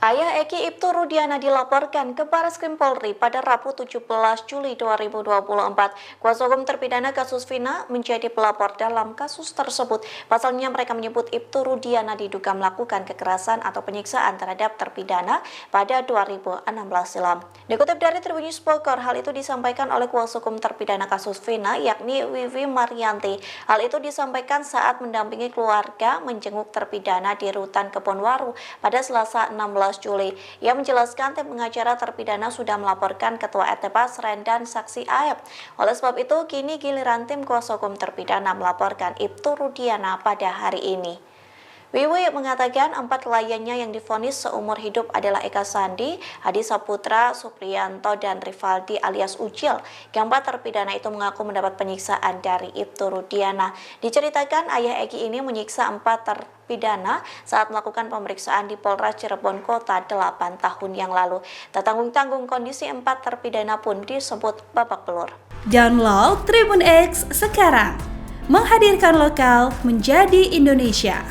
Ayah Eki Ibtu Rudiana dilaporkan ke Barreskrim Polri pada Rabu 17 Juli 2024. Kuasa hukum terpidana kasus Vina menjadi pelapor dalam kasus tersebut. Pasalnya mereka menyebut Ibtu Rudiana diduga melakukan kekerasan atau penyiksaan terhadap terpidana pada 2016 silam. Dikutip dari Tribun News Bogor, hal itu disampaikan oleh kuasa hukum terpidana kasus Vina yakni Wiwi Marianti. Hal itu disampaikan saat mendampingi keluarga menjenguk terpidana di Rutan Kebonwaru pada Selasa 16 Juli. Ia menjelaskan tim pengacara terpidana sudah melaporkan Ketua RT Pasren dan saksi Aep. Oleh sebab itu, kini giliran tim kuasa hukum terpidana melaporkan Ibtu Rudiana pada hari ini. Wiwi mengatakan 4 kliennya yang divonis seumur hidup adalah Eka Sandi, Hadi Saputra, Supriyanto, dan Rivaldi alias Ucil. Keempat terpidana itu mengaku mendapat penyiksaan dari Ibtu Rudiana. Diceritakan ayah Eki ini menyiksa 4 terpidana saat melakukan pemeriksaan di Polres Cirebon Kota 8 tahun yang lalu. Tak tanggung-tanggung kondisi 4 terpidana pun disebut babak belur. Download Tribun X sekarang, menghadirkan lokal menjadi Indonesia.